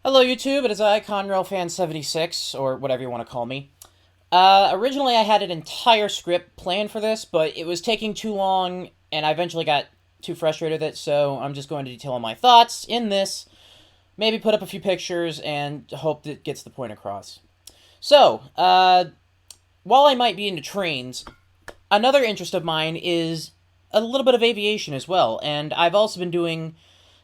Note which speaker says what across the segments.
Speaker 1: Hello YouTube, it is I, ConrailFan76, or whatever you want to call me. Originally I had an entire script planned for this, but it was taking too long, and I eventually got too frustrated with it, so I'm just going to detail my thoughts in this, maybe put up a few pictures, and hope that it gets the point across. So, while I might be into trains, another interest of mine is a little bit of aviation as well, and I've also been doing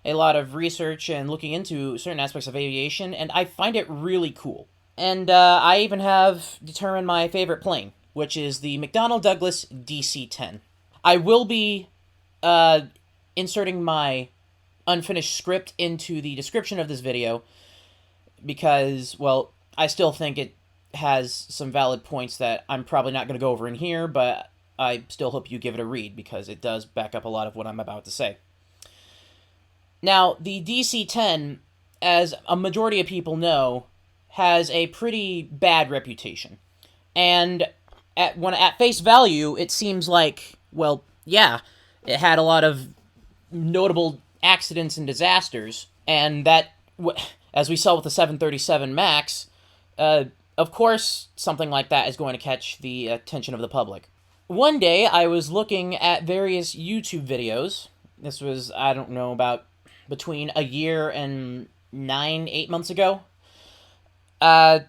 Speaker 1: a lot of research and looking into certain aspects of aviation, and I find it really cool. And I even have determined my favorite plane, which is the McDonnell Douglas DC-10. I will be inserting my unfinished script into the description of this video because, well, I still think it has some valid points that I'm probably not going to go over in here, but I still hope you give it a read because it does back up a lot of what I'm about to say. Now, the DC-10, as a majority of people know, has a pretty bad reputation. And at face value, it seems like, well, yeah, it had a lot of notable accidents and disasters, and that, as we saw with the 737 MAX, of course, something like that is going to catch the attention of the public. One day, I was looking at various YouTube videos. This was, I don't know, about between a year and 8 months ago. And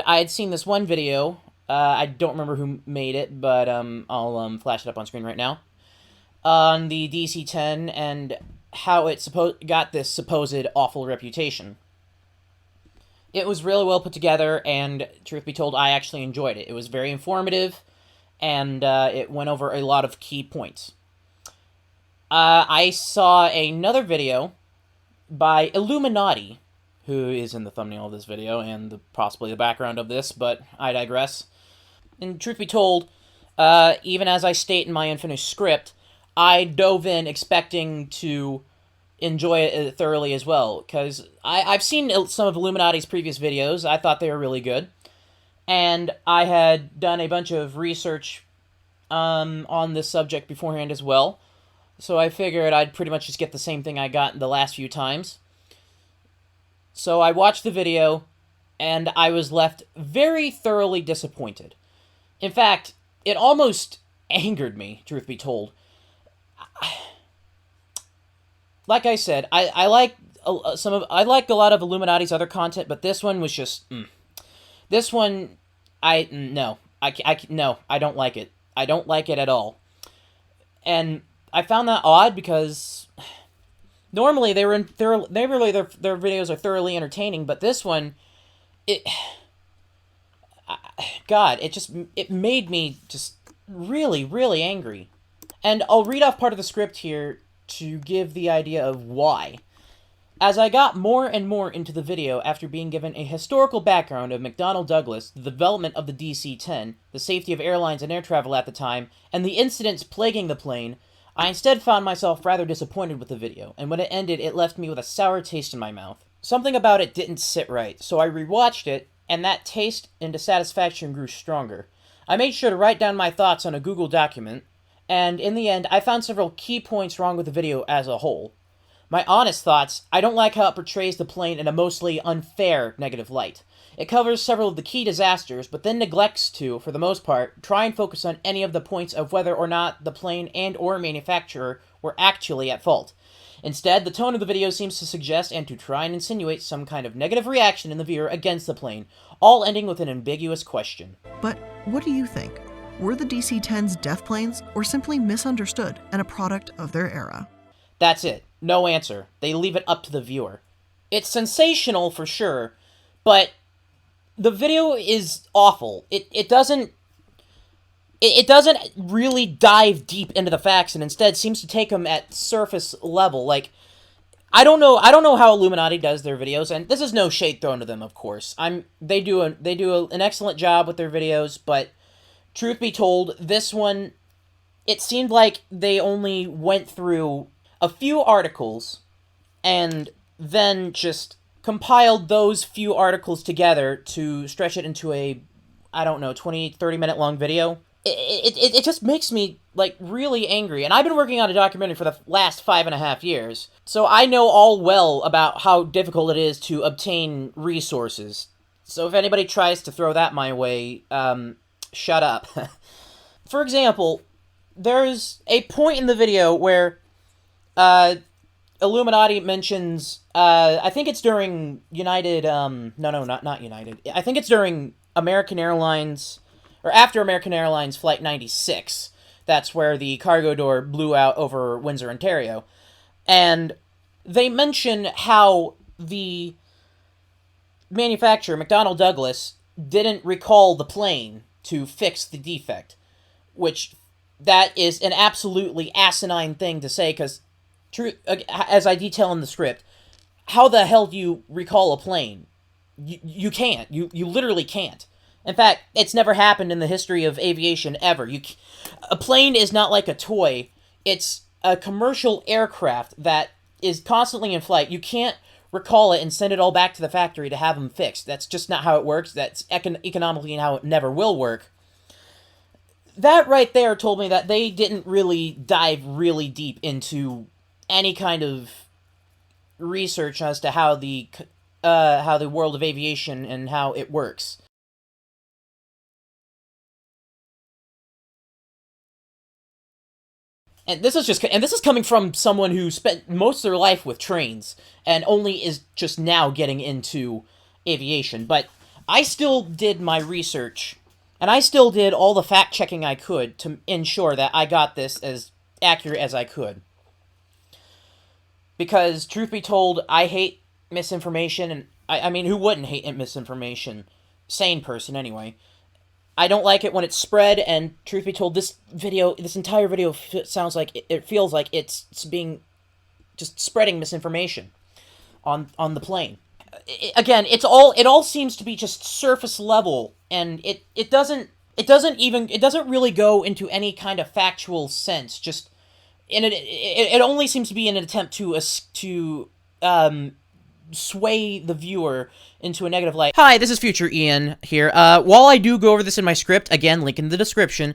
Speaker 1: I had seen this one video. I don't remember who made it, but I'll flash it up on screen right now. On the DC-10 and how it got this supposed awful reputation. It was really well put together, and truth be told, I actually enjoyed it. It was very informative, and it went over a lot of key points. I saw another video by Illuminaughtii, who is in the thumbnail of this video and possibly the background of this, but I digress. And truth be told, even as I state in my unfinished script, I dove in expecting to enjoy it thoroughly as well, because I've seen some of Illuminauttii's previous videos. I thought they were really good, and I had done a bunch of research on this subject beforehand as well. So I figured I'd pretty much just get the same thing I got the last few times. So I watched the video, and I was left very thoroughly disappointed. In fact, it almost angered me, truth be told. Like I said, I like a lot of Illuminaughtii's other content, but this one was just this one I don't like it. I don't like it at all. And I found that odd because normally their videos are thoroughly entertaining, but this one, it made me just really, really angry. And I'll read off part of the script here to give the idea of why. As I got more and more into the video after being given a historical background of McDonnell Douglas, the development of the DC-10, the safety of airlines and air travel at the time, and the incidents plaguing the plane, I instead found myself rather disappointed with the video, and when it ended, it left me with a sour taste in my mouth. Something about it didn't sit right, so I rewatched it, and that taste and dissatisfaction grew stronger. I made sure to write down my thoughts on a Google document, and in the end, I found several key points wrong with the video as a whole. My honest thoughts, I don't like how it portrays the plane in a mostly unfair negative light. It covers several of the key disasters, but then neglects to, for the most part, try and focus on any of the points of whether or not the plane and or manufacturer were actually at fault. Instead, the tone of the video seems to suggest and to try and insinuate some kind of negative reaction in the viewer against the plane, all ending with an ambiguous question.
Speaker 2: But what do you think? Were the DC-10s death planes or simply misunderstood and a product of their era?
Speaker 1: That's it. No answer. They leave it up to the viewer. It's sensational for sure, but the video is awful. It doesn't really dive deep into the facts, and instead seems to take them at surface level. Like, I don't know how Illuminaughtii does their videos, and this is no shade thrown to them, of course. They do an excellent job with their videos, but truth be told, this one, it seemed like they only went through a few articles and then just compiled those few articles together to stretch it into a, I don't know, 20, 30-minute long video. it just makes me, like, really angry. And I've been working on a documentary for the last 5.5 years, so I know all well about how difficult it is to obtain resources. So if anybody tries to throw that my way, shut up. For example, there's a point in the video where, Illuminaughtii mentions, I think it's during United, no, not United. I think it's during American Airlines, or after American Airlines Flight 96. That's where the cargo door blew out over Windsor, Ontario. And they mention how the manufacturer, McDonnell Douglas, didn't recall the plane to fix the defect, which that is an absolutely asinine thing to say, because, as I detail in the script, how the hell do you recall a plane? You can't. You literally can't. In fact, it's never happened in the history of aviation ever. A plane is not like a toy. It's a commercial aircraft that is constantly in flight. You can't recall it and send it all back to the factory to have them fixed. That's just not how it works. That's economically how it never will work. That right there told me that they didn't really dive really deep into any kind of research as to how the world of aviation and how it works. And this is coming from someone who spent most of their life with trains and only is just now getting into aviation. But I still did my research, and I still did all the fact-checking I could to ensure that I got this as accurate as I could. Because, truth be told, I hate misinformation, and I mean, who wouldn't hate misinformation? Sane person, anyway. I don't like it when it's spread, and truth be told, this entire video sounds like, it feels like it's being, just spreading misinformation on the plane. Again, it all seems to be just surface level, and it doesn't really go into any kind of factual sense. Just it only seems to be an attempt to sway the viewer into a negative light. Hi, this is Future Ian here. While I do go over this in my script, again, link in the description,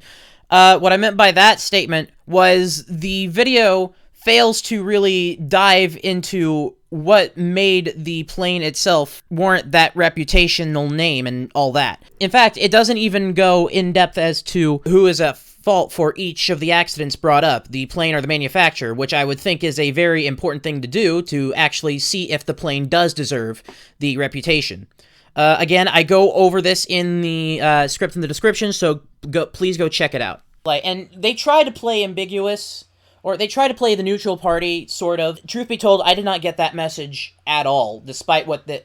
Speaker 1: what I meant by that statement was the video fails to really dive into what made the plane itself warrant that reputational name and all that. In fact, it doesn't even go in depth as to who is at fault for each of the accidents brought up, the plane or the manufacturer, which I would think is a very important thing to do to actually see if the plane does deserve the reputation. Again, I go over this in the script in the description, so please go check it out. And they try to play ambiguous, or they try to play the neutral party, sort of. Truth be told, I did not get that message at all, despite what they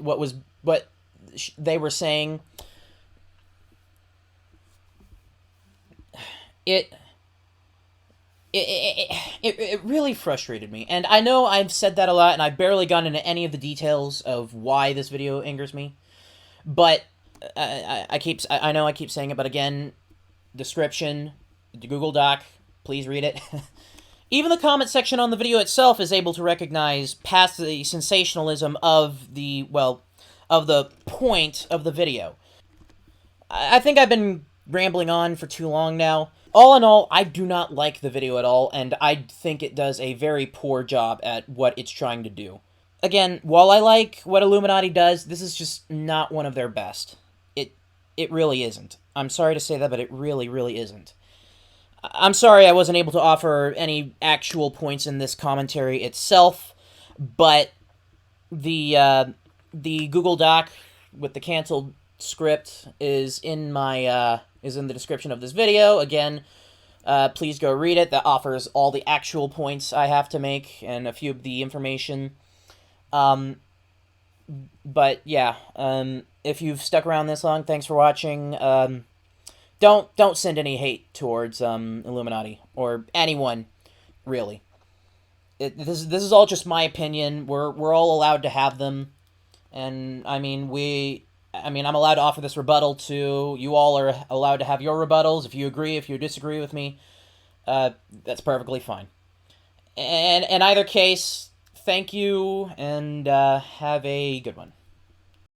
Speaker 1: were saying. It really frustrated me, and I know I've said that a lot, and I've barely gone into any of the details of why this video angers me, but I know I keep saying it, but again, description, the Google Doc, please read it. Even the comment section on the video itself is able to recognize past the sensationalism of the point of the video. I think I've been rambling on for too long now. All in all, I do not like the video at all, and I think it does a very poor job at what it's trying to do. Again, while I like what Illuminaughtii does, this is just not one of their best. It really isn't. I'm sorry to say that, but it really, really isn't. I'm sorry I wasn't able to offer any actual points in this commentary itself, but the Google Doc with the canceled script is in my is in the description of this video. Again, please go read it. That offers all the actual points I have to make and a few of the information. But yeah, if you've stuck around this long, thanks for watching. Don't send any hate towards Illuminaughtii or anyone, really. This is all just my opinion. We're all allowed to have them, and I mean I'm allowed to offer this rebuttal too. You all are allowed to have your rebuttals. If you agree, if you disagree with me, that's perfectly fine. And in either case, thank you, and have a good one.